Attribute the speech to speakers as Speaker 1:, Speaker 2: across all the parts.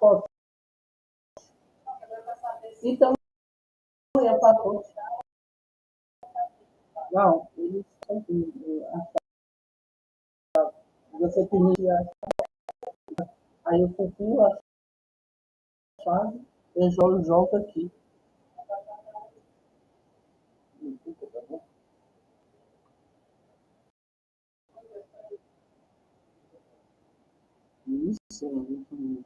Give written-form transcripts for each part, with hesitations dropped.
Speaker 1: pacote. Então, é pacote. Não, eles você permite aí eu copio a chave e jogo aqui. Isso, muito.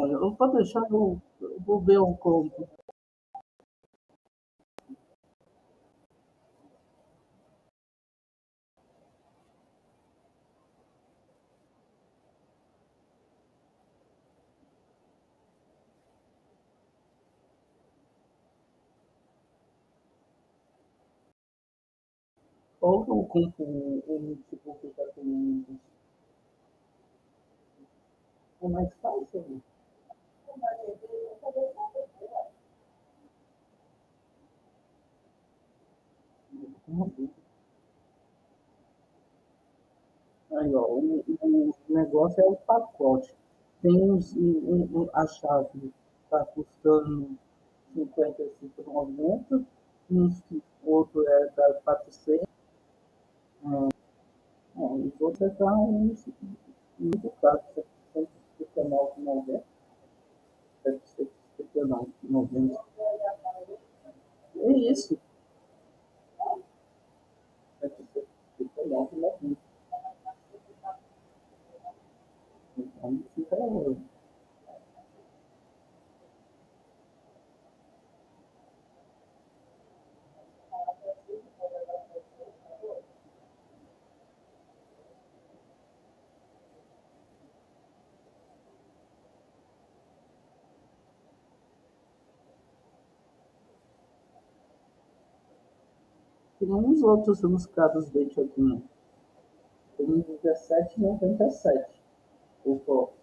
Speaker 1: Eu vou deixar, eu vou ver o combo. Ou o combo, o tipo que está com. É mais fácil. Aí, ó, o negócio é o pacote. Tem a chave está custando 55,90, outro da 400, os outros estão muito caros, 759,90, 759,90. É isso, 759,90. Então, fica. Tem uns outros nos casos dele aqui. Tem 17,97. O copo.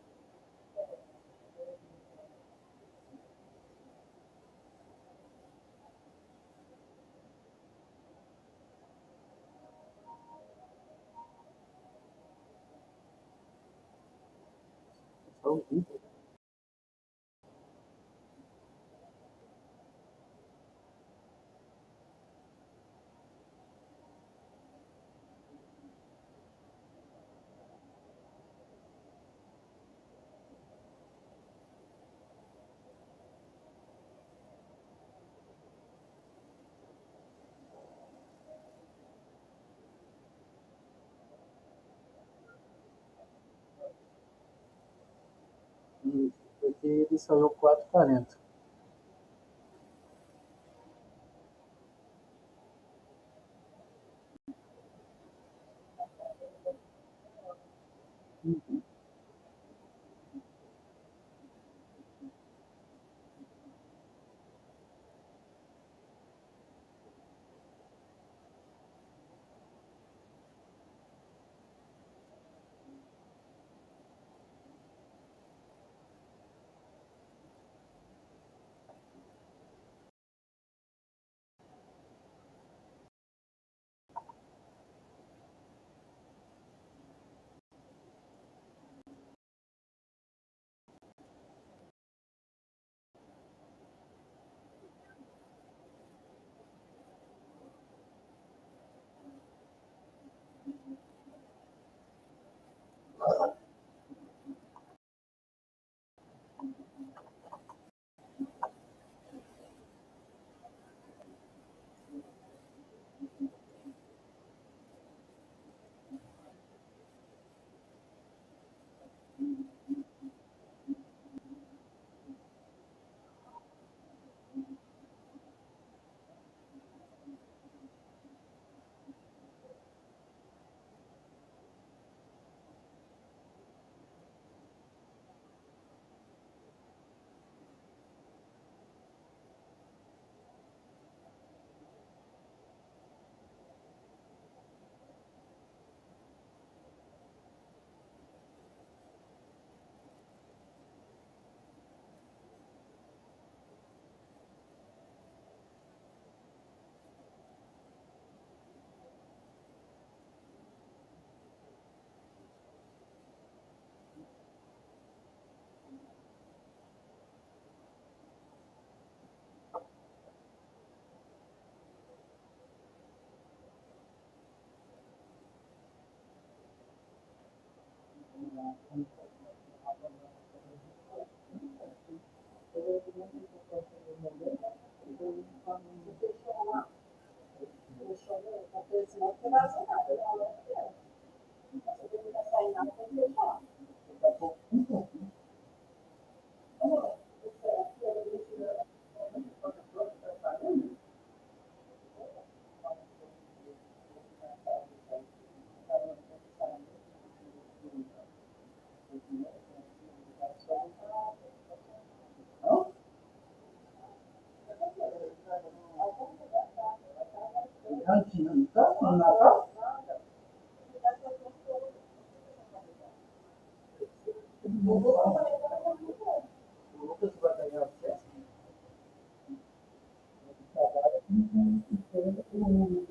Speaker 1: Porque ele saiu 4,40. Então, no Natal, o Lucas vai ganhar a festa, trabalha com o 13º.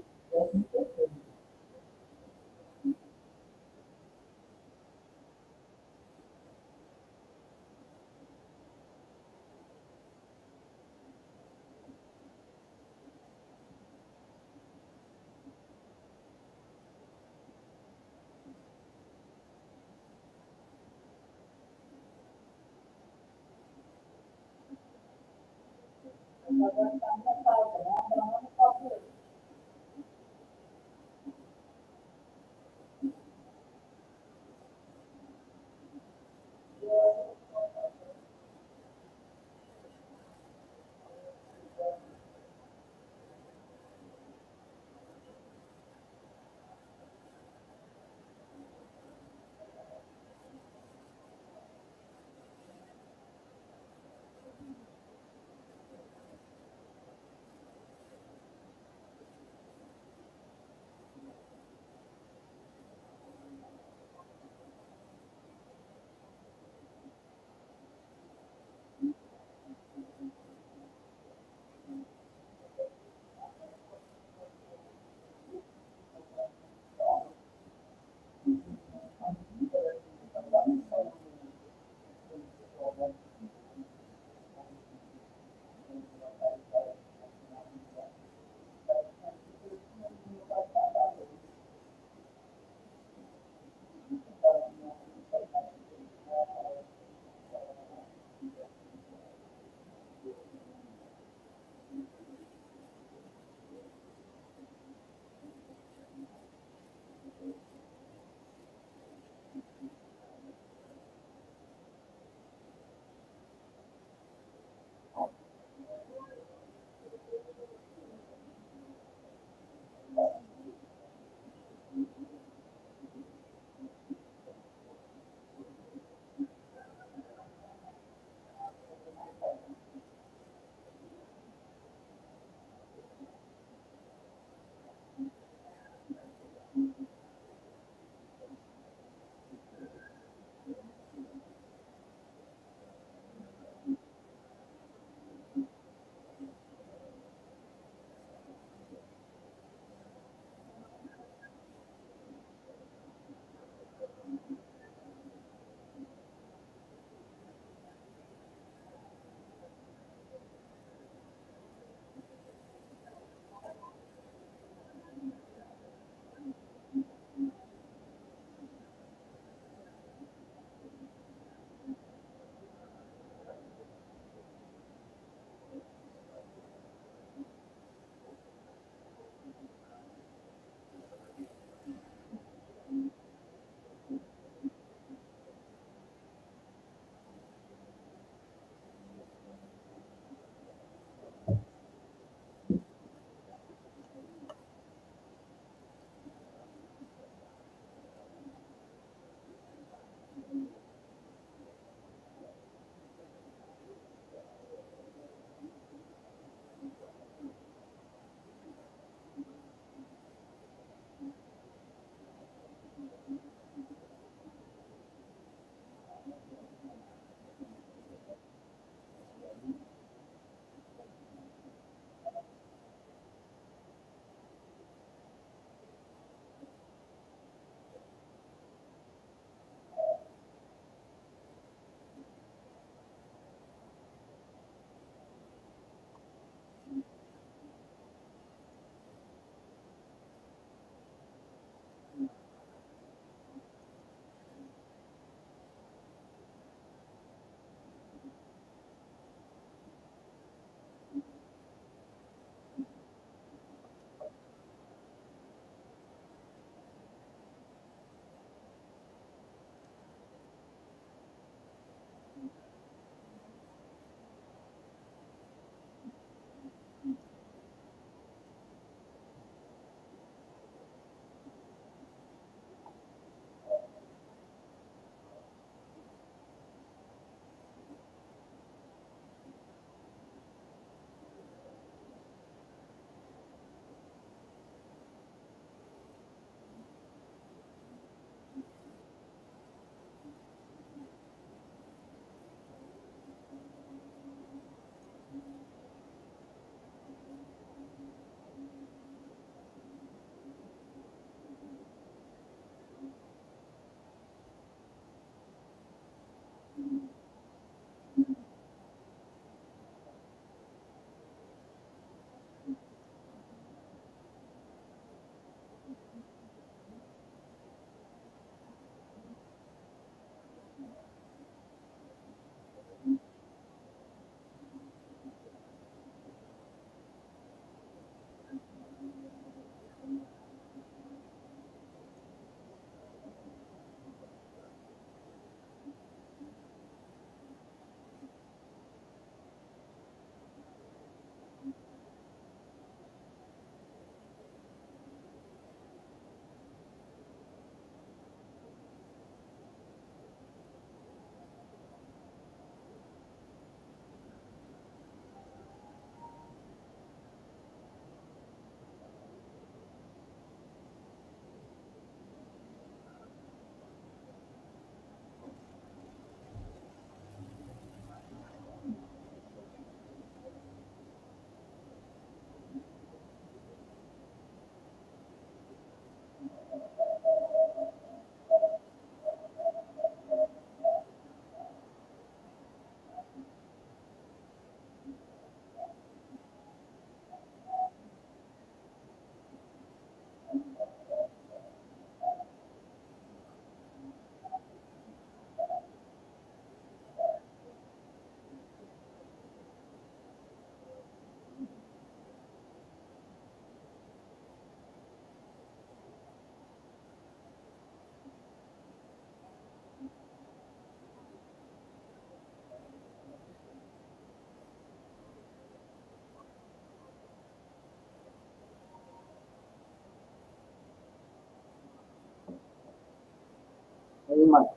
Speaker 1: mais.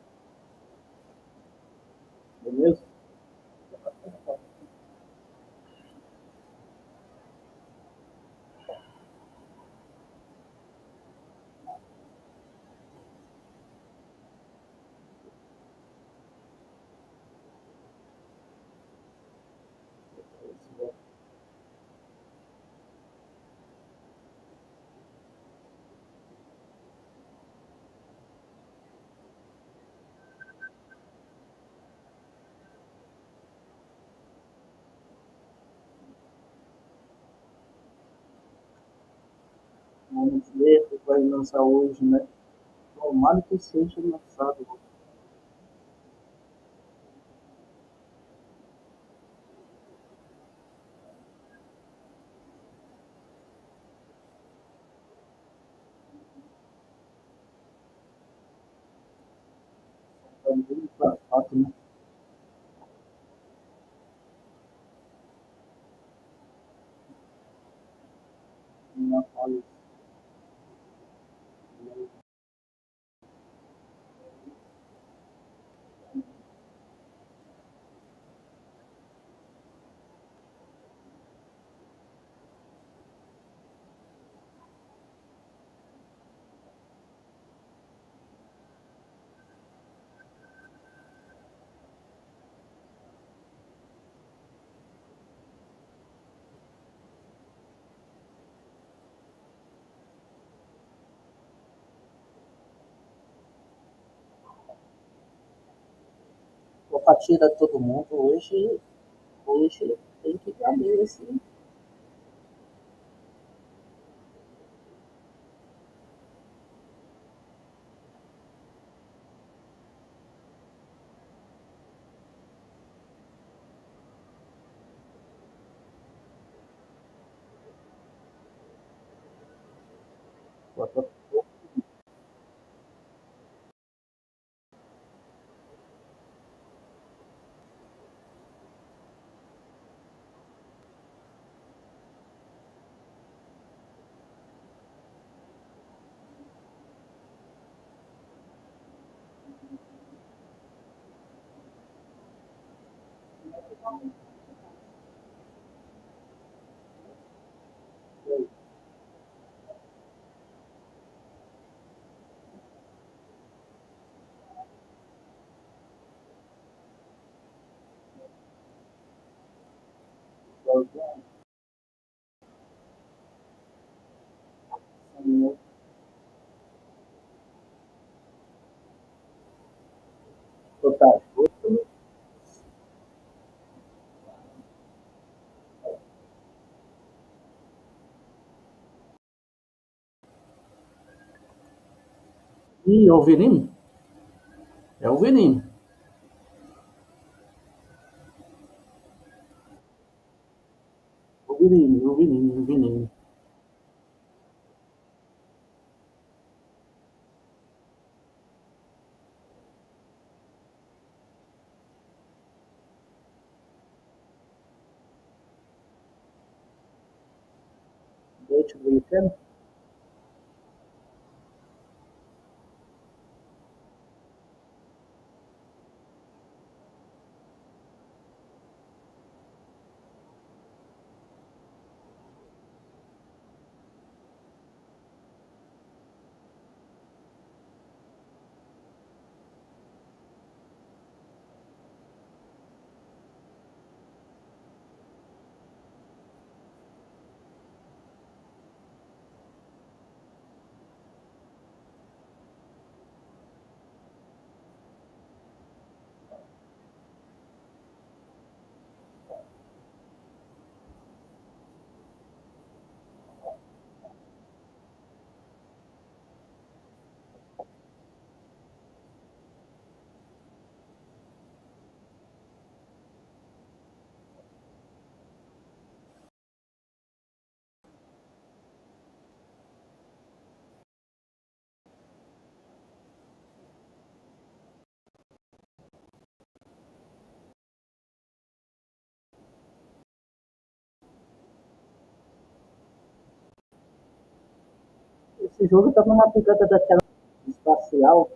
Speaker 1: Beleza? Vamos ver o que vai lançar hoje, né? Tomara que seja lançado. Também para fato, né? Minha fala. Compartilha todo mundo hoje. Hoje tem que dar esse. Total. E o veneno? É o veneno. O veneno, o veneno, o veneno. Deixa eu ver. Esse jogo tá numa pegada daquela espacial.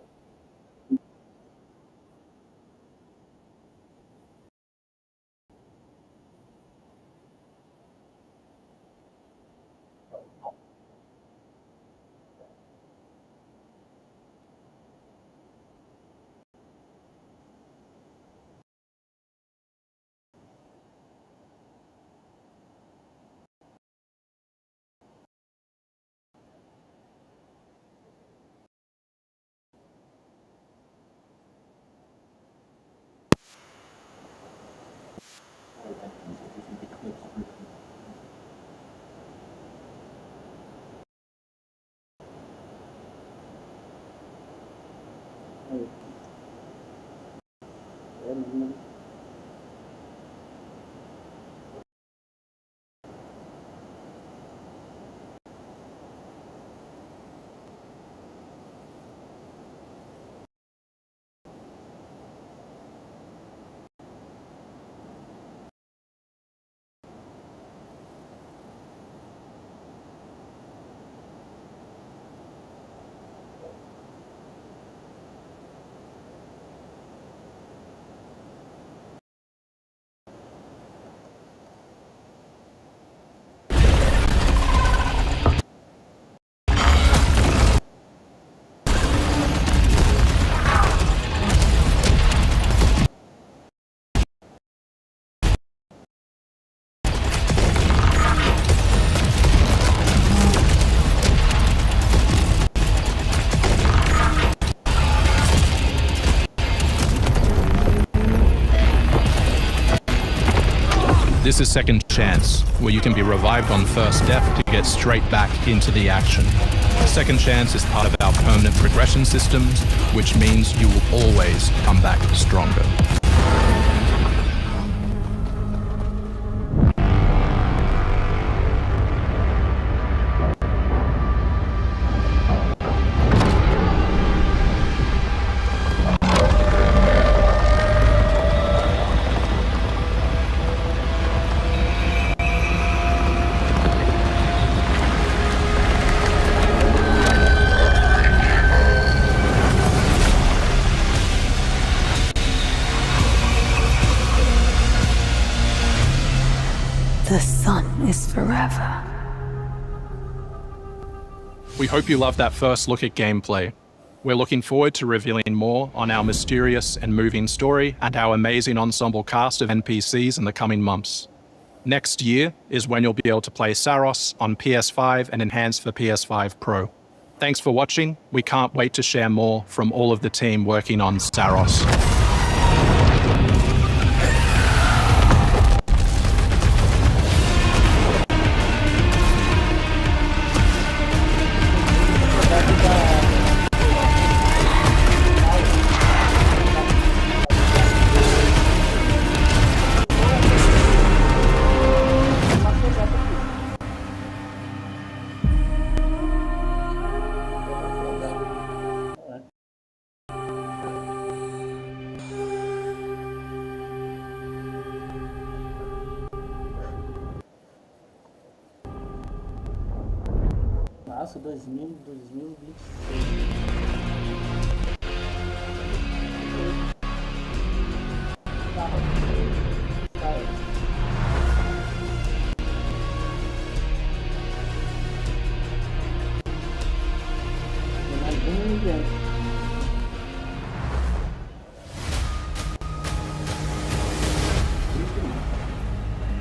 Speaker 1: lindo.
Speaker 2: This is Second Chance, where you can be revived on first death to get straight back into the action. Second Chance is part of our permanent progression systems, which means you will always come back stronger.
Speaker 3: The sun is forever.
Speaker 2: We hope you loved that first look at gameplay. We're looking forward to revealing more on our mysterious and moving story and our amazing ensemble cast of NPCs in the coming months. Next year is when you'll be able to play Saros on PS5 and enhanced for PS5 Pro. Thanks for watching. We can't wait to share more from all of the team working on Saros.
Speaker 1: Nossa, 2026.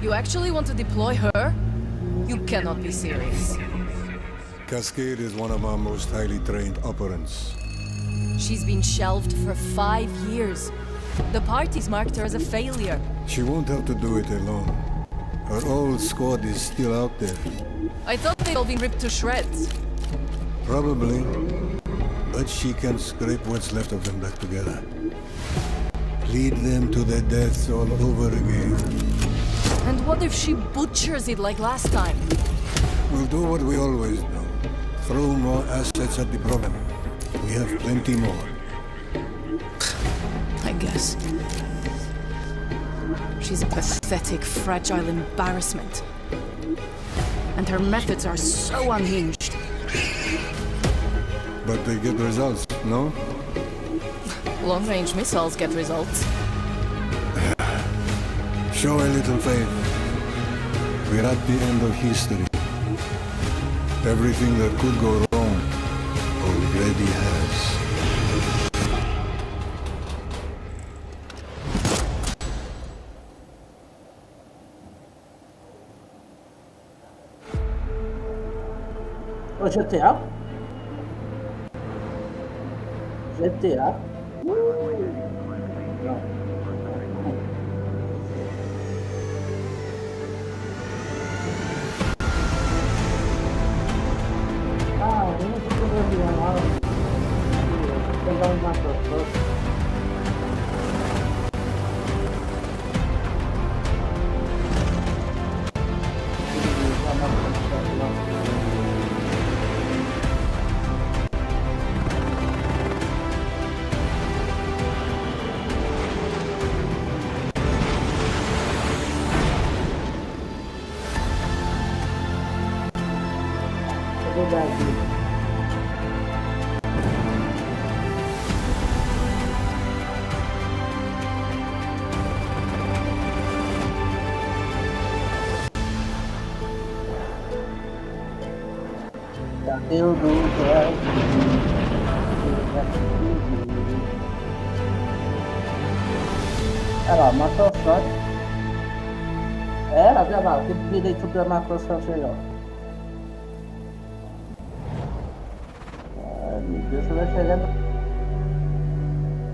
Speaker 3: You actually want to deploy her? You cannot be serious.
Speaker 4: Cascade is one of our most highly trained operants.
Speaker 3: She's been shelved for 5 years. The party's marked her as a failure.
Speaker 4: She won't have to do it alone. Her old squad is still out there.
Speaker 3: I thought they'd all been ripped to shreds.
Speaker 4: Probably. But she can scrape what's left of them back together. Lead them to their deaths all over again.
Speaker 3: And what if she butchers it like last time?
Speaker 4: We'll do what we always do. Throw more assets at the problem. We have plenty more.
Speaker 3: I guess. She's a pathetic, fragile embarrassment. And her methods are so unhinged.
Speaker 4: But they get results, no?
Speaker 3: Long-range missiles get results.
Speaker 4: Show a little faith. We're at the end of history. Everything that could go wrong already has.
Speaker 1: Ô, GTA? GTA? Não. Ah, eu não tô jogando lá. Vou pegar uma foto. Brasil. Cadê o do Brasil? Olha lá, Microsoft. Olha lá, tem direito da Microsoft aí, ó. Ai, meu Deus, vai chegar no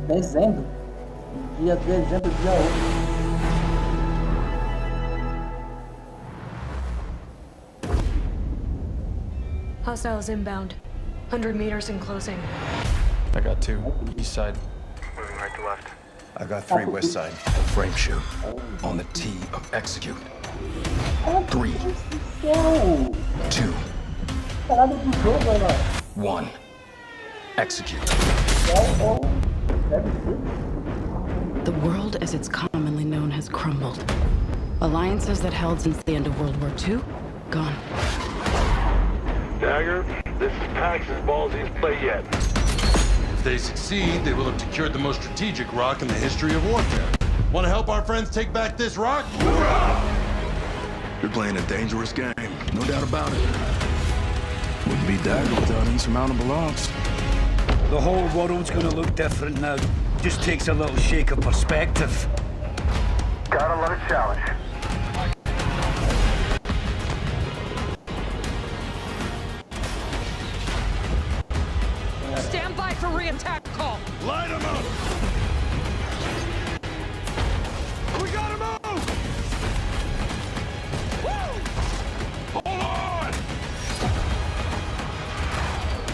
Speaker 1: dezembro. Dia dezembro, dia 8.
Speaker 5: Hostiles inbound. 100 meters in closing.
Speaker 6: I got 2. East side.
Speaker 7: Moving right to left.
Speaker 8: I got 3 west side.
Speaker 6: Frame shoot. On the T of execute. 3, 2,
Speaker 1: Caralho do jogo, olha lá.
Speaker 6: 1. Execute.
Speaker 1: Deve ser.
Speaker 3: The world as it's commonly known has crumbled. Alliances that held since the end of World War II, gone.
Speaker 7: Dagger, this is Pax's ballsiest play yet.
Speaker 9: If they succeed, they will have secured the most strategic rock in the history of warfare. Want to help our friends take back this rock?
Speaker 6: You're playing a dangerous game, no doubt about it. Wouldn't be Dagger without insurmountable odds.
Speaker 10: The whole world's gonna look different now. Just takes a little shake of perspective.
Speaker 7: Gotta love a challenge.
Speaker 5: Stand by for re-attack call.
Speaker 9: Light them up! We gotta move! Woo! Hold on!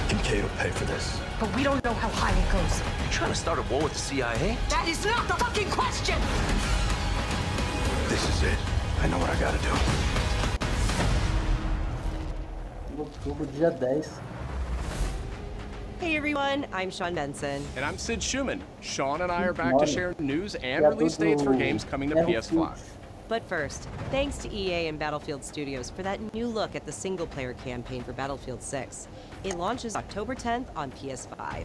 Speaker 6: Kincaid will pay for this.
Speaker 5: But we don't know how high it goes.
Speaker 8: You trying to start a war with the CIA?
Speaker 5: That is not the fucking question!
Speaker 6: This is it. I know what I gotta do.
Speaker 1: Outubro, dia 10.
Speaker 11: Hey everyone, I'm Sean Benson.
Speaker 12: And I'm Sid Schumann. Sean and I are back to share news and release dates for games coming to PS5.
Speaker 11: But first, thanks to EA and Battlefield Studios for that new look at the single-player campaign for Battlefield 6. It launches October 10th on PS5.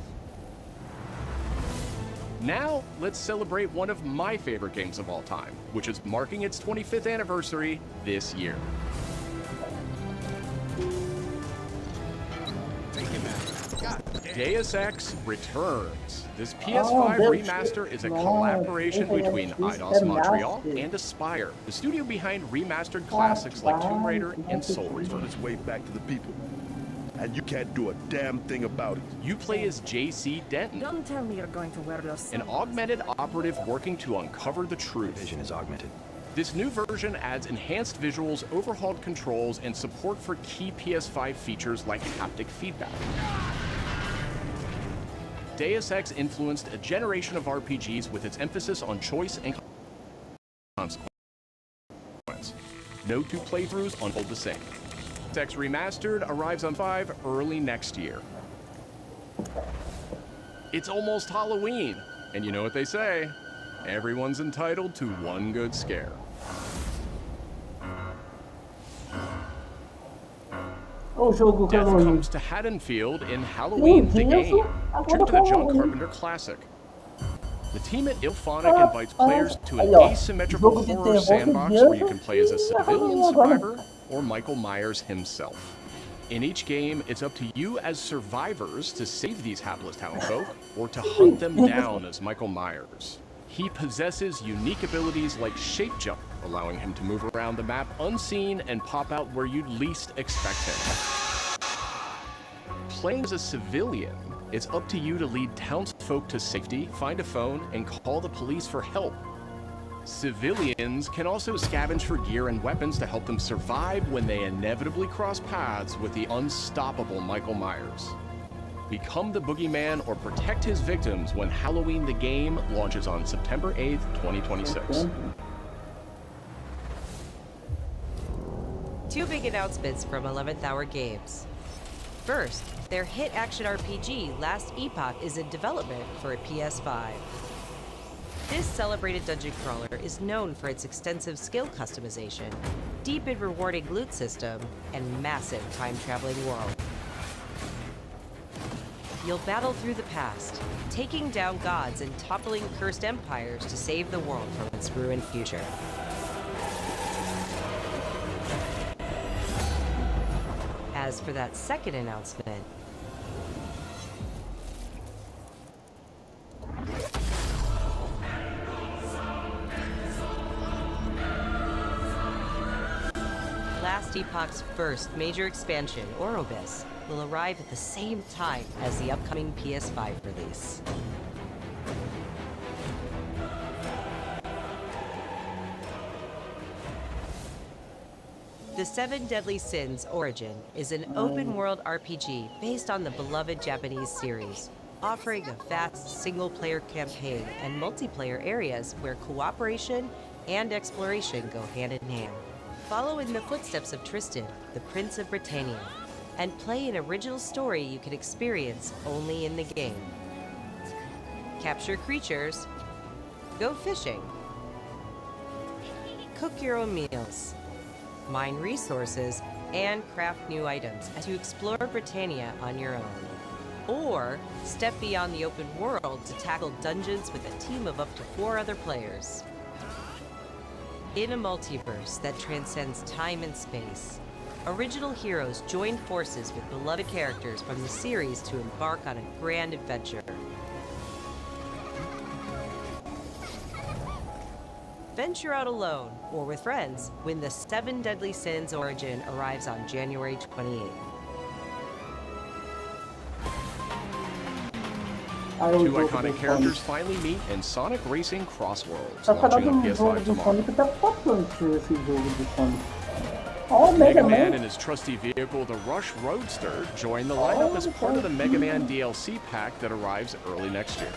Speaker 12: Now, let's celebrate one of my favorite games of all time, which is marking its 25th anniversary this year. Deus Ex returns. This PS5 remaster is a collaboration between Eidos Montreal and Aspyr, the studio behind remastered classics like Tomb Raider and Soul Reaver.
Speaker 9: On its way back to the people. And you can't do a damn thing about it.
Speaker 12: You play as J.C. Denton,
Speaker 5: Don't tell me you're going to wear those.
Speaker 12: an augmented operative working to uncover the truth.
Speaker 6: Vision is augmented.
Speaker 12: This new version adds enhanced visuals, overhauled controls, and support for key PS5 features like haptic feedback. Deus Ex influenced a generation of RPGs with its emphasis on choice and consequence. No two playthroughs unfold the same. Deus Ex Remastered arrives on 5 early next year. It's almost Halloween, and you know what they say, everyone's entitled to one good scare.
Speaker 1: O jogo
Speaker 12: Death
Speaker 1: Halloween.
Speaker 12: comes to Haddonfield in Halloween the Game, a trip to the John Carpenter classic. The team at Ilphonic invites players to an asymmetrical horror sandbox where you can play as a civilian survivor or Michael Myers himself. In each game, it's up to you as survivors to save these hapless townfolk or to hunt them down as Michael Myers. He possesses unique abilities like shape jump, allowing him to move around the map unseen and pop out where you'd least expect him. Playing as a civilian, it's up to you to lead townsfolk to safety, find a phone, and call the police for help. Civilians can also scavenge for gear and weapons to help them survive when they inevitably cross paths with the unstoppable Michael Myers. Become the boogeyman or protect his victims when Halloween the Game launches on September 8th, 2026.
Speaker 11: Two big announcements from 11th Hour Games. First, their hit action RPG Last Epoch is in development for a PS5. This celebrated dungeon crawler is known for its extensive skill customization, deep and rewarding loot system, and massive time-traveling world. you'll battle through the past, taking down gods and toppling cursed empires to save the world from its ruined future. As for that second announcement, Last Epoch's first major expansion, Orobis, will arrive at the same time as the upcoming PS5 release. The Seven Deadly Sins Origin is an open-world RPG based on the beloved Japanese series, offering a vast single-player campaign and multiplayer areas where cooperation and exploration go hand in hand. Follow in the footsteps of Tristan, the Prince of Britannia, and play an original story you can experience only in the game. Capture creatures, go fishing, cook your own meals, mine resources, and craft new items as you explore Britannia on your own. Or step beyond the open world to tackle dungeons with a team of up to 4 other players. In a multiverse that transcends time and space, original heroes join forces with beloved characters from the series to embark on a grand adventure. Venture out alone or with friends when the Seven Deadly Sins Origin arrives on January 28th.
Speaker 12: Two iconic characters finally meet in Sonic Racing Cross Worlds, launching on PS5 tomorrow. Mega Man and his trusty vehicle, the Rush Roadster, join the lineup as part of the Mega Man DLC pack that arrives early next year.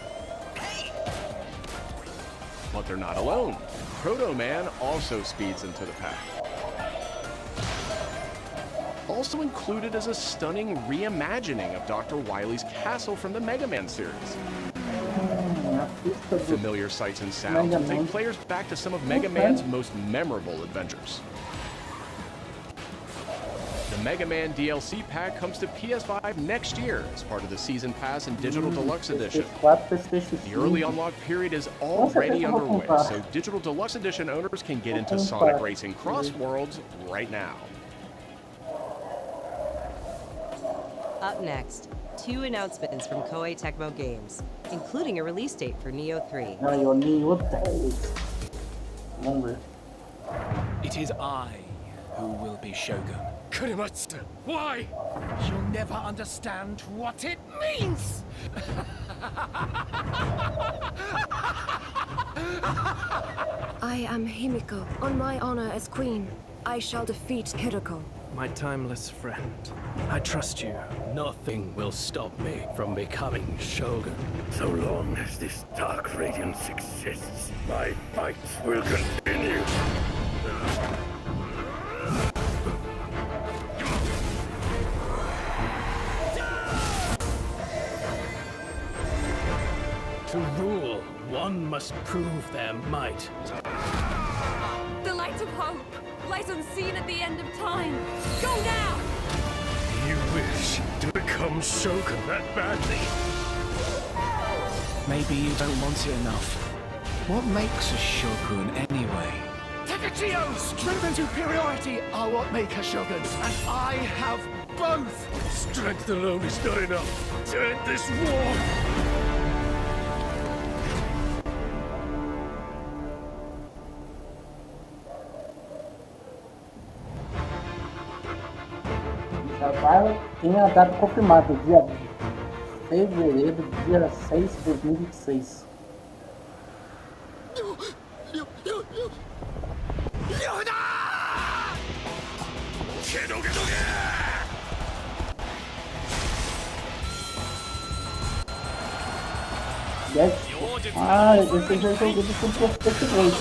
Speaker 12: But they're not alone. Proto Man also speeds into the pack. Also included is a stunning reimagining of Dr. Wily's castle from the Mega Man series. Familiar sights and sounds will take players back to some of Mega Man's most memorable adventures. The Mega Man DLC pack comes to PS5 next year as part of the Season Pass and Digital Deluxe Edition. The early unlock period is already underway, so Digital Deluxe Edition owners can get into Sonic Racing Cross Worlds right now.
Speaker 11: Up next, 2 announcements from Koei Tecmo Games, including a release date for Neo 3.
Speaker 13: It is I who will be Shogun.
Speaker 10: Kurimatsu, why?
Speaker 13: You'll never understand what it means!
Speaker 5: I am Himiko. On my honor as queen, I shall defeat Hiroko.
Speaker 13: My timeless friend, I trust you. Nothing will stop me from becoming Shogun.
Speaker 14: So long as this dark radiance exists, my fights will continue.
Speaker 13: To rule, one must prove their might.
Speaker 5: The light of hope lies unseen at the end of time. Go now!
Speaker 14: You wish to become Shogun that badly?
Speaker 13: Maybe you don't want it enough. What makes a Shogun anyway?
Speaker 10: Takachio! Strength and superiority are what make a Shogun, and I have both!
Speaker 14: Strength alone is not enough to end this war!
Speaker 1: Tem a data confirmada, dia fevereiro, dia 6 de 2026. Yes. Ah, esse eu já joguei do PlayStation 2.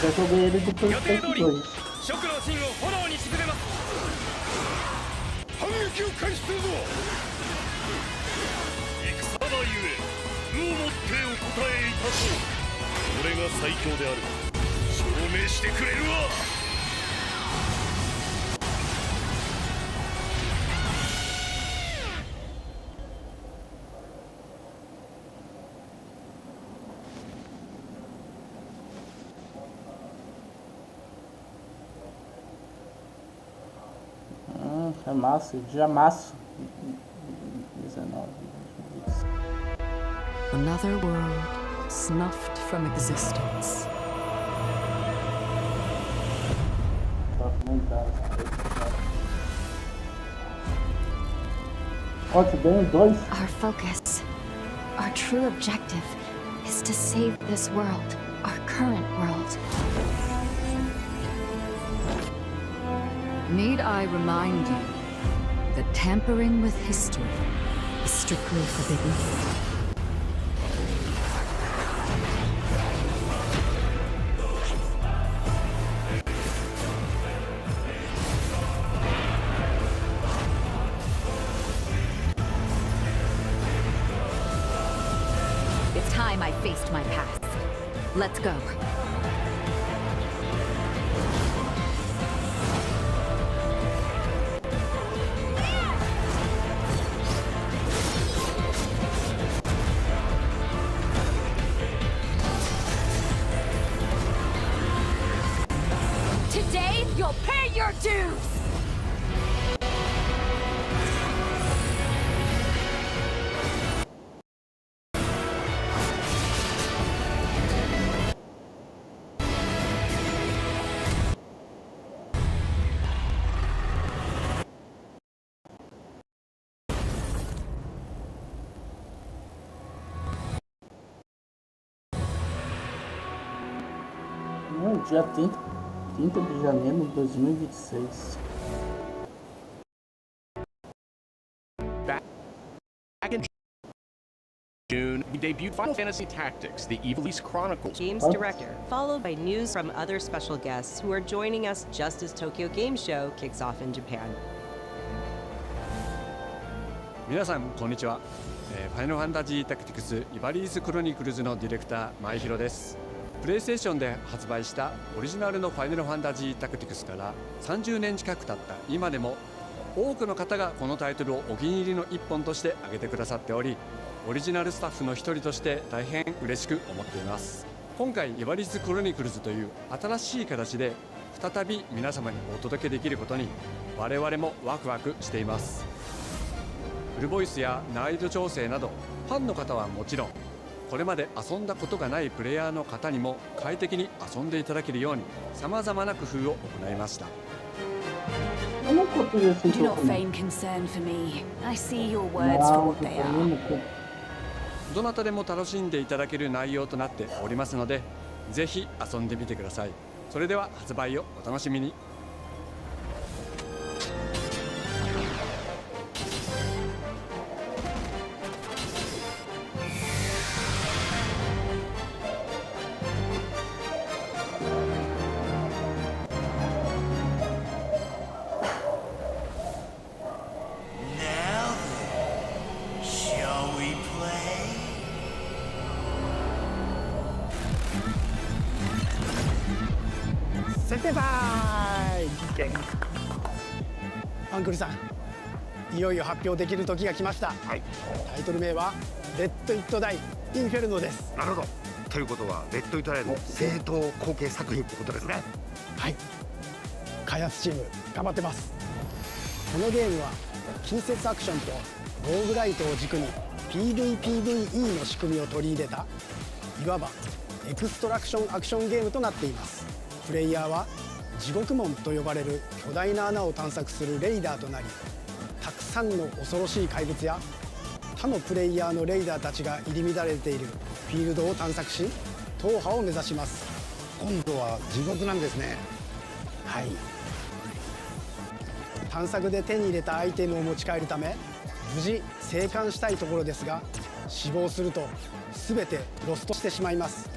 Speaker 1: Já joguei ele do PlayStation 2. Amasso, de amasso. 19.
Speaker 3: Another world snuffed from existence.
Speaker 5: Our focus, our true objective, is to save this world, our current world.
Speaker 3: Need I remind you that tampering with history is strictly forbidden?
Speaker 15: It's time I faced my past. Let's go.
Speaker 5: Today, you'll pay your dues!
Speaker 1: Dia 30 de janeiro de 2026.
Speaker 12: Back in June, we debuted Final Fantasy Tactics, the Evilise Chronicles.
Speaker 11: Games director, followed by news from other special guests who are joining us just as Tokyo Game Show kicks off in Japan.
Speaker 16: 皆さんこんにちは。ファイナルファンタジータクティクスイバリーズクロニクルズのディレクター前広です。プレイステーションで発売したオリジナルのファイナルファンタジータクティクスから30年近く経った今でも多くの方がこのタイトルをお気に入りの一本として挙げてくださっており、オリジナルスタッフの一人として大変嬉しく思っています。今回イバリーズクロニクルズという新しい形で再び皆様にお届けできることに我々もワクワクしています。フルボイスや難易度調整などファンの方はもちろん、これまで遊んだことがないプレイヤーの方にも快適に遊んでいただけるように様々な工夫を行いました。
Speaker 15: Do not feign concern for me. I see your words for what they are.
Speaker 16: どなたでも楽しんでいただける内容となっておりますので、ぜひ遊んでみてください。それでは発売をお楽しみに。
Speaker 17: アンクルさん、いよいよ発表できる時が来ました。タイトル名はレッド・イット・ダイ・インフェルノです。
Speaker 18: なるほど。ということはレッド・イット・ダイの正統後継作品ってことですね。
Speaker 17: はい、開発チーム頑張ってます。このゲームは近接アクションとローグライトを軸に PVPVE の仕組みを取り入れたいわばエクストラクションアクションゲームとなっています。プレイヤーは地獄門と呼ばれる巨大な穴を探索するレイダーとなり、たくさんの恐ろしい怪物や他のプレイヤーのレイダーたちが入り乱れているフィールドを探索し、踏破を目指します。
Speaker 18: 今度は地獄なんですね。
Speaker 17: はい、探索で手に入れたアイテムを持ち帰るため無事生還したいところですが、死亡すると全てロストしてしまいます。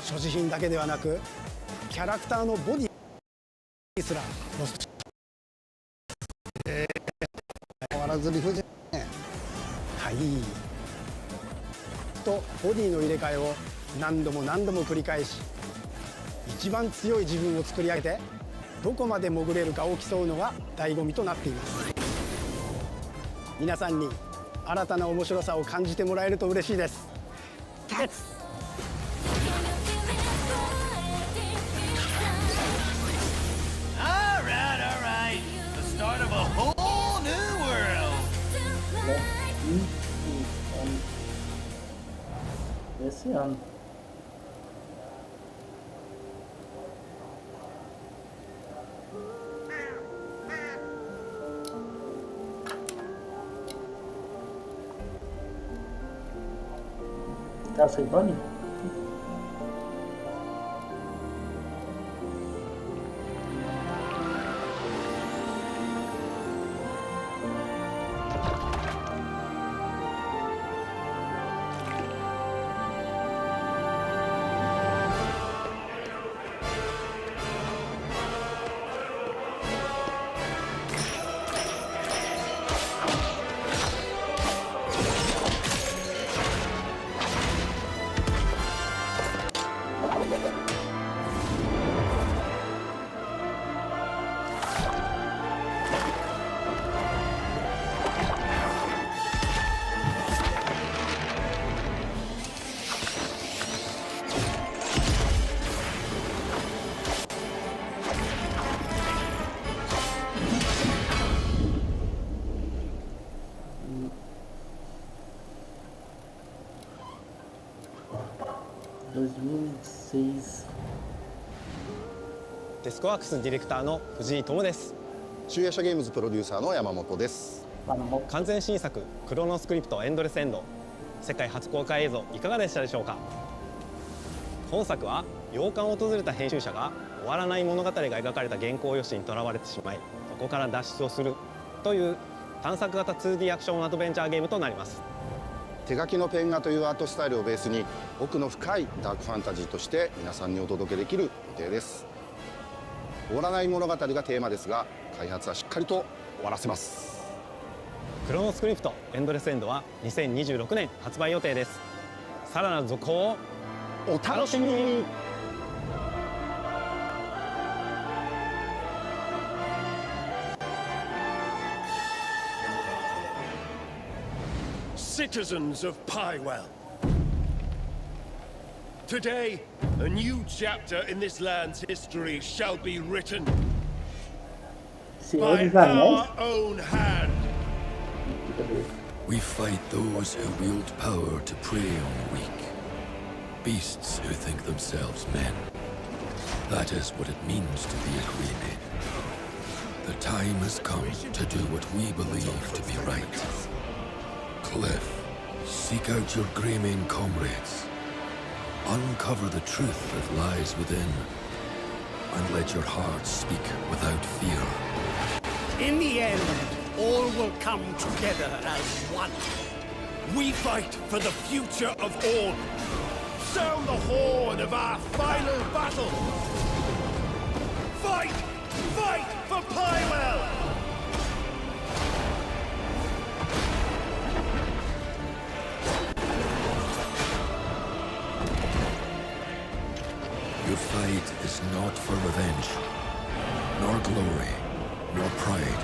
Speaker 17: 所持品だけではなくキャラクターのボディすらロスト。
Speaker 18: 変わらず理不尽ね。
Speaker 17: はい。とボディの入れ替えを何度も何度も繰り返し、一番強い自分を作り上げてどこまで潜れるかを競うのが醍醐味となっています。皆さんに新たな面白さを感じてもらえると嬉しいです。
Speaker 10: All right. The start of a whole
Speaker 1: Esse ano. Tá aceitando? ...2006...
Speaker 19: デスクワークスディレクターの藤井智です。
Speaker 20: 集英社ゲームズプロデューサーの山本です。
Speaker 19: 完全新作クロノスクリプトエンドレスエンド、世界初公開映像いかがでしたでしょうか。本作は洋館を訪れた編集者が終わらない物語が描かれた原稿用紙にとらわれてしまい、そこから脱出をするという探索型 2D アクションアドベンチャーゲームとなります。
Speaker 20: 手書きのペン画というアートスタイルをベースに奥の深いダークファンタジーとして皆さんにお届けできる予定です。終わらない物語がテーマですが、開発はしっかりと終わらせます。
Speaker 19: クロノスクリプトエンドレスエンドは2026年発売予定です。さらなる続報をお楽しみに。
Speaker 14: Citizens of Pywell. Today, a new chapter in this land's history shall be written by our own hand.
Speaker 6: We fight those who wield power to prey on the weak, beasts who think themselves men. That is what it means to be a Greyman. The time has come to do what we believe to be right. Cliff, seek out your Greyman comrades. Uncover the truth that lies within, and let your heart speak without fear.
Speaker 10: In the end, all will come together as one.
Speaker 14: We fight for the future of all. Sound the horn of our final battle. Fight! Fight for Pywell!
Speaker 6: Your fight is not for revenge, nor glory, nor pride.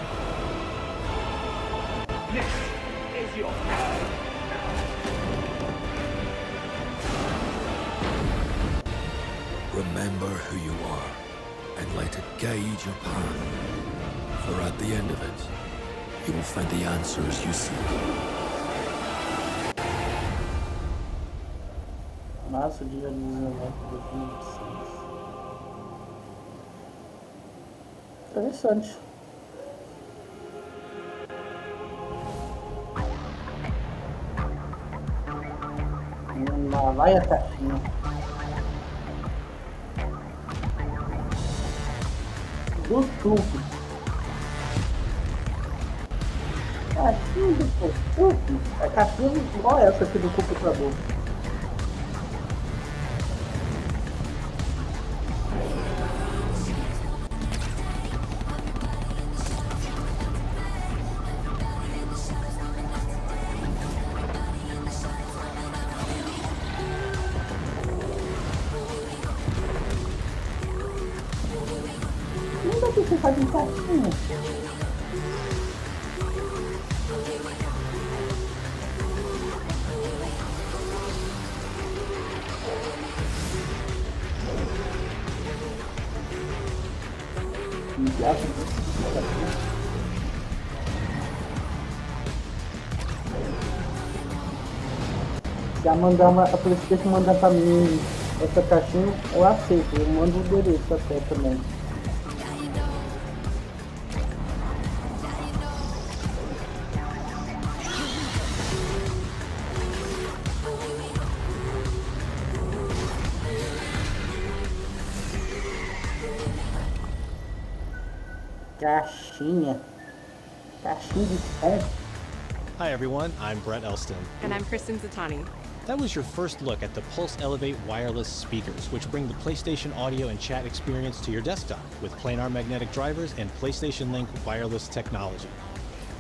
Speaker 14: This is your time.
Speaker 6: Remember who you are, and let it guide your path. For at the end of it, you will find the answers you seek.
Speaker 1: Março, dia 19 de 2006. Interessante. Lá vai a caixinha. Do tudo. Caixinha do tudo. É caixinha igual essa aqui do computador. Você faz um caixinha. Se a PlayStation mandar pra mim essa caixinha, eu aceito. Eu mando o endereço até também. Caixinha de som.
Speaker 21: Hi everyone, I'm Brett Elston.
Speaker 22: And I'm Kristen Zatani.
Speaker 21: That was your first look at the Pulse Elevate wireless speakers, which bring the PlayStation audio and chat experience to your desktop with planar magnetic drivers and PlayStation Link wireless technology.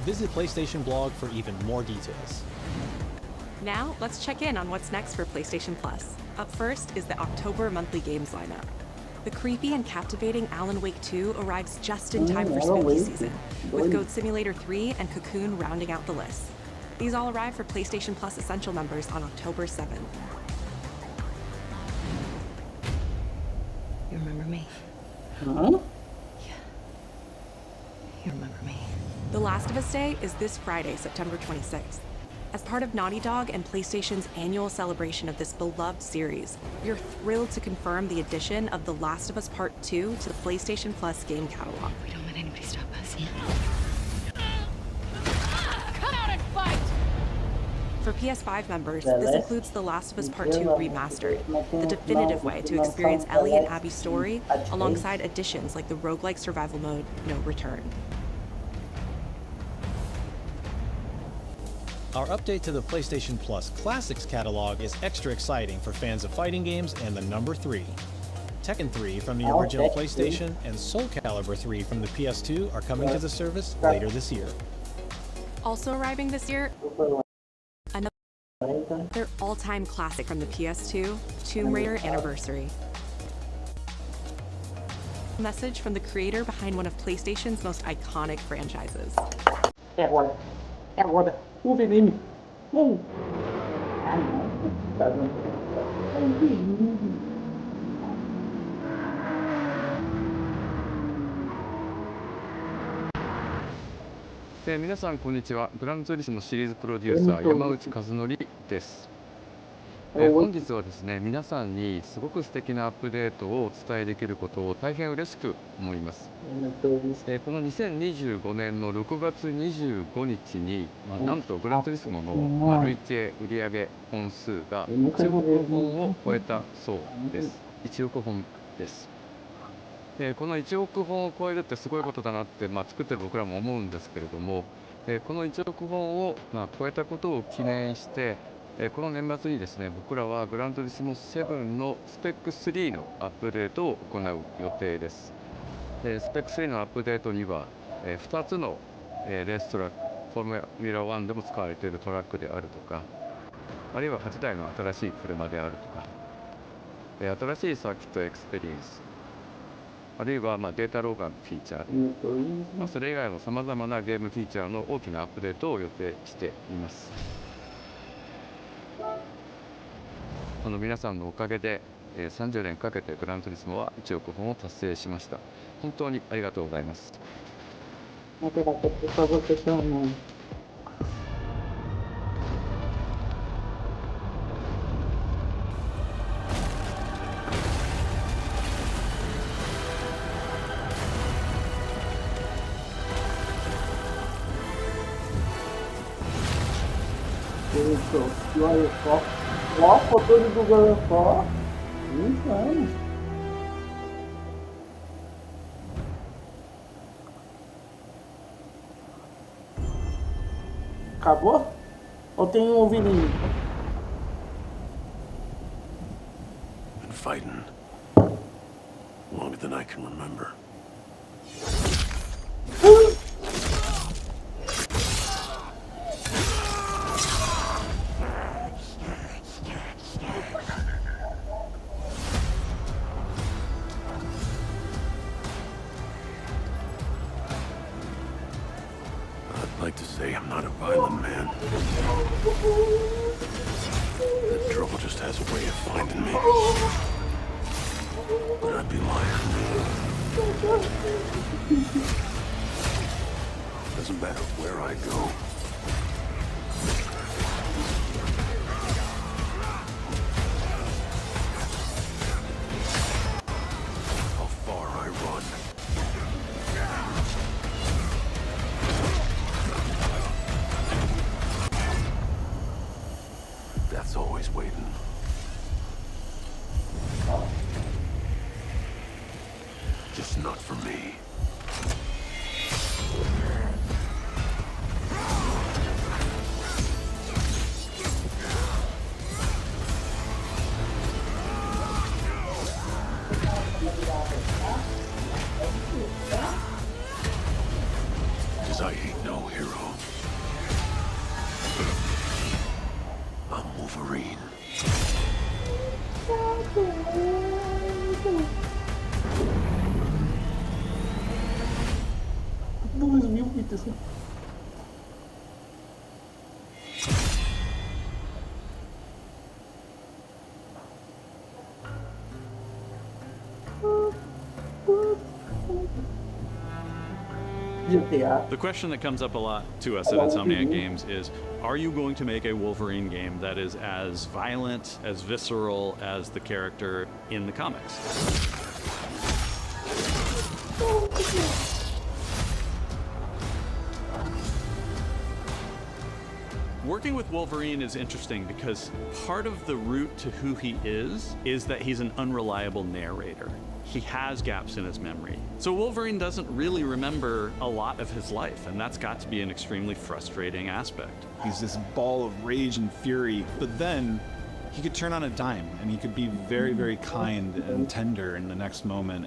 Speaker 21: Visit PlayStation blog for even more details.
Speaker 22: Now, let's check in on what's next for PlayStation Plus. Up first is the October monthly games lineup. The creepy and captivating Alan Wake 2 arrives just in time for spooky season, with Goat Simulator 3 and Cocoon rounding out the list. These all arrive for PlayStation Plus Essential members on October 7th.
Speaker 3: You remember me?
Speaker 1: Huh?
Speaker 3: Yeah. You remember me.
Speaker 22: The Last of Us Day is this Friday, September 26th. As part of Naughty Dog and PlayStation's annual celebration of this beloved series, we're thrilled to confirm the addition of The Last of Us Part 2 to the PlayStation Plus game catalog.
Speaker 3: We don't let anybody stop us.
Speaker 22: Come out and fight! For PS5 members, this includes The Last of Us Part 2 Remastered, the definitive way to experience Ellie and Abby's story, alongside additions like the roguelike survival mode, No Return.
Speaker 21: Our update to the PlayStation Plus Classics catalog is extra exciting for fans of fighting games and the number 3. Tekken 3 from the original PlayStation and Soul Calibur 3 from the PS2 are coming to the service later this year.
Speaker 22: Also arriving this year, another all-time classic from the PS2, Tomb Raider Anniversary. A message from the creator behind one of PlayStation's most iconic franchises.
Speaker 1: O veneno. Ah, não. Tá vendo? É um veneno.
Speaker 16: 皆さんこんにちは。グランツーリスモシリーズプロデューサー山内和則です。本日はですね、皆さんにすごく素敵なアップデートをお伝えできることを大変嬉しく思います。この2025年の6月25日に、なんとグランツーリスモの累計売上本数が1億本を超えたそうです。1億本です。この1億本を超えるってすごいことだなって、作ってる僕らも思うんですけれども、この1億本を超えたことを記念して、この年末にですね、僕らはグランツーリスモ7のスペック3のアップデートを行う予定です。スペック3のアップデートには、2つのレーストラック、フォーミュラ1でも使われているトラックであるとか、あるいは8台の新しい車であるとか、新しいサーキットエクスペリエンス、あるいはデータローガンフィーチャー、それ以外のさまざまなゲームフィーチャーの大きなアップデートを予定しています。皆さんのおかげで、30年かけてグランツーリスモは1億本を達成しました。本当にありがとうございます。
Speaker 1: Olha só. Ó, controle do Golfó. 20 anos. Acabou? Ou tem um ouvidinho?
Speaker 14: Been fighting longer than I can remember. I'd like to say I'm not a violent man. That trouble just has a way of finding me. But I'd be lying. Doesn't matter where I go.
Speaker 6: Just not for me. Because I ain't no hero. I'm Wolverine.
Speaker 1: GTA.
Speaker 2: The question that comes up a lot to us at Insomniac Games is, are you going to make a Wolverine game that is as violent, as visceral as the character in the comics? Working with Wolverine is interesting because part of the route to who he is that he's an unreliable narrator. He has gaps in his memory. So Wolverine doesn't really remember a lot of his life, and that's got to be an extremely frustrating aspect.
Speaker 4: He's this ball of rage and fury, but then he could turn on a dime, and he could be very, very kind and tender in the next moment.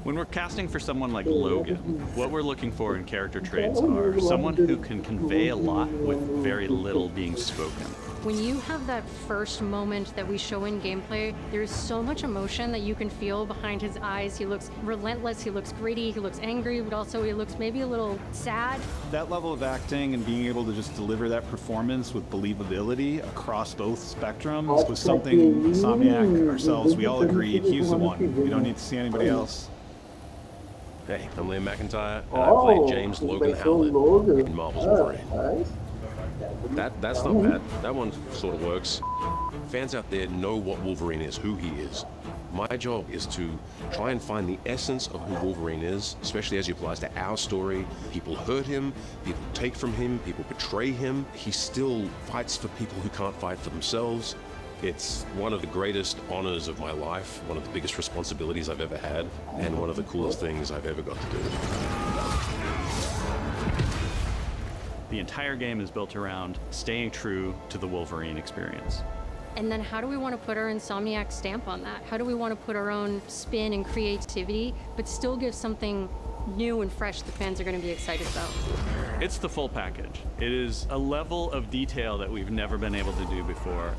Speaker 2: When we're casting for someone like Logan, what we're looking for in character traits are someone who can convey a lot with very little being spoken.
Speaker 23: When you have that first moment that we show in gameplay, there's so much emotion that you can feel behind his eyes. He looks relentless, he looks gritty, he looks angry, but also he looks maybe a little sad.
Speaker 4: That level of acting and being able to just deliver that performance with believability across both spectrums was something Insomniac, ourselves, we all agreed he's the one. We don't need to see anybody else.
Speaker 6: Hey, I'm Liam McIntyre, and I played James Logan Howlett in Marvel's Wolverine. That's not bad. That one sort of works. Fans out there know what Wolverine is, who he is. My job is to try and find the essence of who Wolverine is, especially as it applies to our story. People hurt him, people take from him, people betray him. He still fights for people who can't fight for themselves. It's one of the greatest honors of my life, one of the biggest responsibilities I've ever had, and one of the coolest things I've ever got to do.
Speaker 2: The entire game is built around staying true to the Wolverine experience.
Speaker 23: And then how do we want to put our Insomniac stamp on that? How do we want to put our own spin and creativity, but still give something new and fresh the fans are going to be excited about?
Speaker 2: It's the full package. It is a level of detail that we've never been able to do before.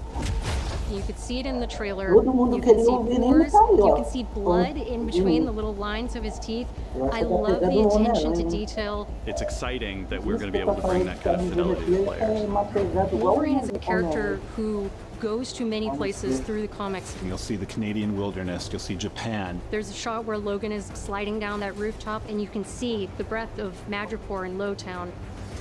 Speaker 23: You could see it in the trailer. You can see pores. You can see blood in between the little lines of his teeth. I love the attention to detail.
Speaker 2: It's exciting that we're going to be able to bring that kind of fidelity to players.
Speaker 23: Wolverine is a character who goes to many places through the comics.
Speaker 4: You'll see the Canadian wilderness, you'll see Japan.
Speaker 23: There's a shot where Logan is sliding down that rooftop and you can see the breadth of Madripoor and Lowtown.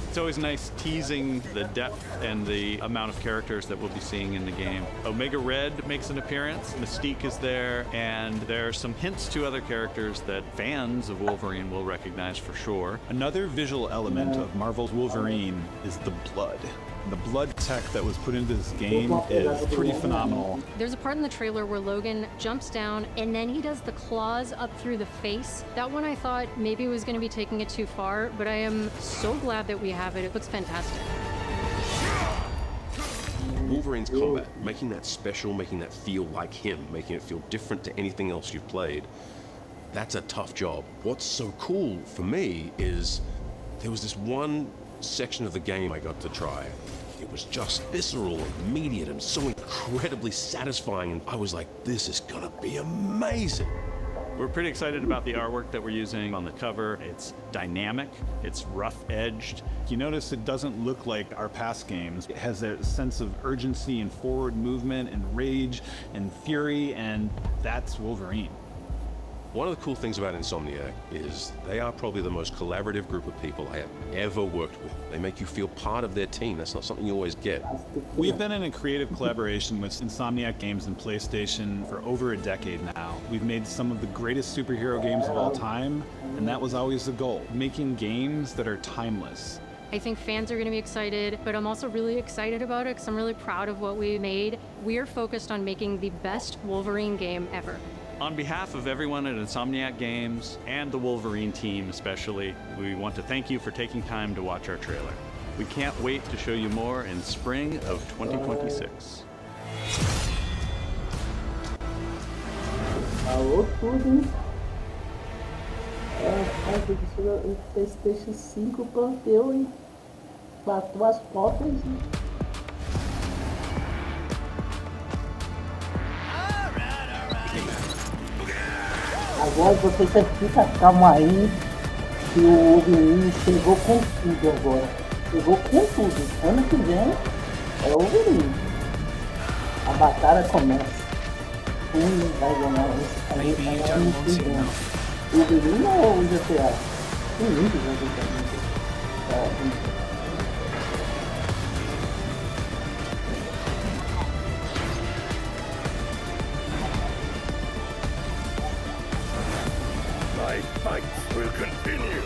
Speaker 2: It's always nice teasing the depth and the amount of characters that we'll be seeing in the game. Omega Red makes an appearance, Mystique is there, and there are some hints to other characters that fans of Wolverine will recognize for sure.
Speaker 4: Another visual element of Marvel's Wolverine is the blood. The blood tech that was put into this game is pretty phenomenal.
Speaker 23: There's a part in the trailer where Logan jumps down and then he does the claws up through the face. That one I thought maybe was going to be taking it too far, but I am so glad that we have it. It looks fantastic.
Speaker 6: Wolverine's combat, making that special, making that feel like him, making it feel different to anything else you've played, that's a tough job. What's so cool for me is there was this one section of the game I got to try. It was just visceral and immediate and so incredibly satisfying, and I was like, this is gonna be amazing.
Speaker 2: We're pretty excited about the artwork that we're using on the cover. It's dynamic, it's rough-edged.
Speaker 4: You notice it doesn't look like our past games. It has a sense of urgency and forward movement and rage and fury, and that's Wolverine.
Speaker 6: One of the cool things about Insomniac is they are probably the most collaborative group of people I have ever worked with. They make you feel part of their team. That's not something you always get.
Speaker 4: We've been in a creative collaboration with Insomniac Games and PlayStation for over a decade now. We've made some of the greatest superhero games of all time, and that was always the goal, making games that are timeless.
Speaker 23: I think fans are going to be excited, but I'm also really excited about it because I'm really proud of what we made. We are focused on making the best Wolverine game ever.
Speaker 2: On behalf of everyone at Insomniac Games and the Wolverine team especially, we want to thank you for taking time to watch our trailer. We can't wait to show you more in spring of 2026.
Speaker 1: Alô, tudo, hein? O PlayStation 5 perdeu, hein? Bateu as portas, hein? Agora você fica calma aí, que o Wolverine chegou com tudo agora. Chegou com tudo. Ano que vem é o Wolverine. A batalha começa. Quem vai ganhar esse ano? O Wolverine ou o GTA? Tem muitos jogos também.
Speaker 14: My fight will continue.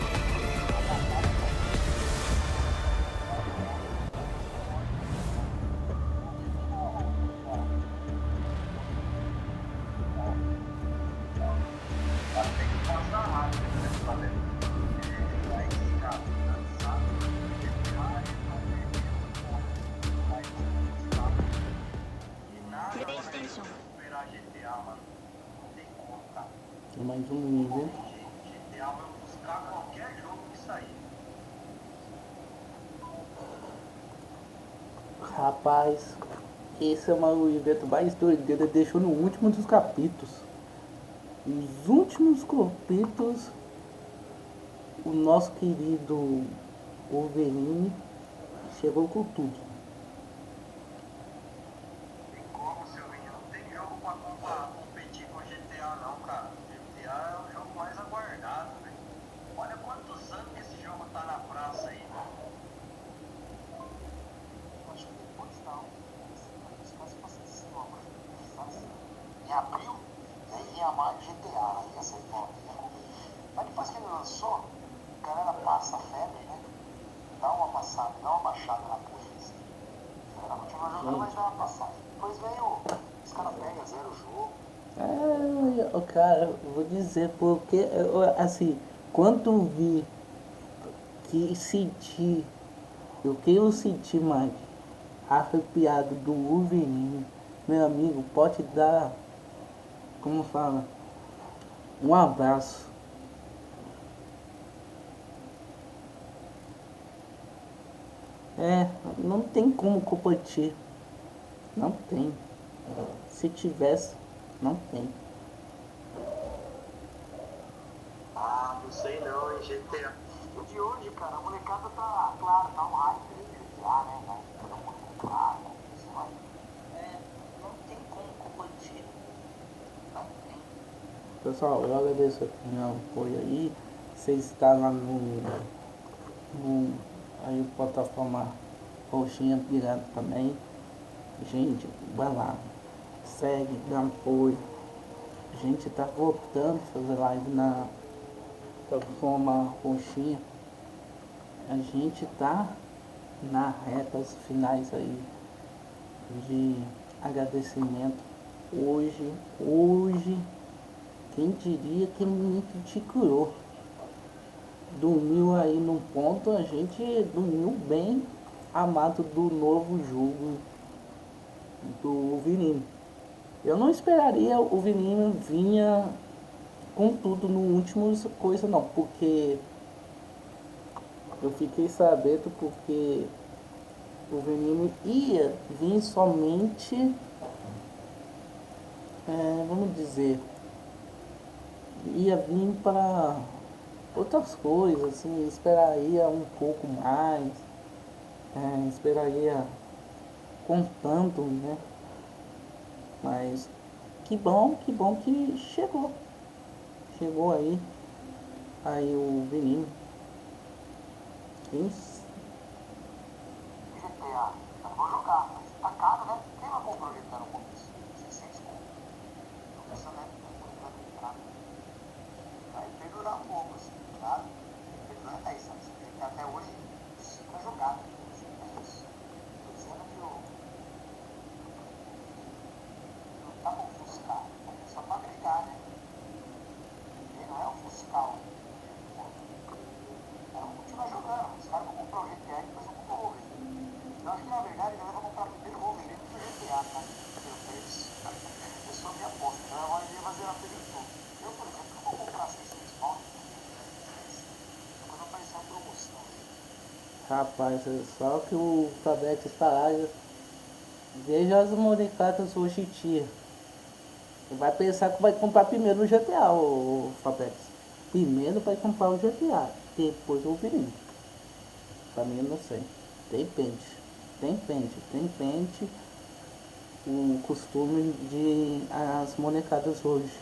Speaker 1: Tem mais um nível. Rapaz, esse é o evento mais doideiro, ele deixou no último dos capítulos. Nos últimos capítulos, o nosso querido Wolverine chegou com tudo.
Speaker 7: Em abril, e aí vinha mais GTA, ia ser foda. Mas depois que ele lançou, a galera passa a febre, né? Dá uma passada, dá uma baixada na poeira. A galera continua jogando, mas dá uma passada. Depois veio, os caras pegam, zero o jogo.
Speaker 1: Cara, eu vou dizer, porque, assim, quando vi que senti, o que eu senti mais arrepiado do Wolverine, meu amigo, pode dar, como fala, um abraço. Não tem como competir. Não tem. Se tivesse, não tem.
Speaker 7: Não sei não, hein, GTA. O de hoje, cara, a molecada tá, claro, tá um hype de GTA, né? Vai todo mundo comprar, sei lá. Não tem como competir. Não tem.
Speaker 1: Pessoal, eu agradeço o meu apoio aí. Você está lá no aí plataforma roxinha pirata também. Gente, vai lá. Segue, dá apoio. A gente tá voltando a fazer live na plataforma roxinha. A gente tá na retas finais aí de agradecimento. Hoje, quem diria que me criticou? Dormiu aí num ponto, a gente dormiu bem amado do novo jogo do Wolverine. Eu não esperaria o Wolverine vinha com tudo no último coisa não, porque eu fiquei sabendo porque o Wolverine ia vir somente, vamos dizer, ia vir para outras coisas, assim, esperaria um pouco mais, esperaria com tanto, né? Mas que bom que chegou. Chegou aí o Vininho. Isso.
Speaker 7: GTA, eu vou jogar, mas tá caro, né? Quem vai comprar o GTA no começo? 600 conto. Começando a época, aí perdurar um pouco, assim, claro. Perdura 10 anos. Tem até hoje pra jogar. É isso. Tô dizendo que não dá pra buscar. Só pra agregar, né?
Speaker 1: Rapaz, só que o Fabex está lá. Veja as molecadas hoje, tia. Vai pensar que vai comprar primeiro o GTA, o Fabex. Primeiro vai comprar o GTA, depois o Wolverine. Pra mim, eu não sei. Depende. O costume de as molecadas hoje.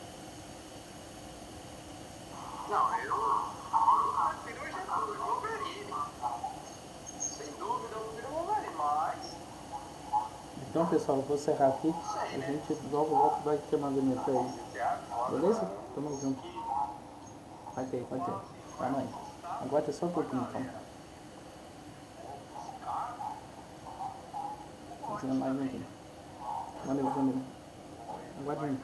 Speaker 7: Não, eu prefiro o Wolverine. Sem dúvida, eu prefiro o Wolverine, mas...
Speaker 1: Então, pessoal, eu vou encerrar aqui. A gente logo vai ter mandamento aí. Beleza? Tamo junto. Vai ter. Tá, mãe. Agora é só um pouquinho, então. Não mais ninguém. Valeu. Aguarde.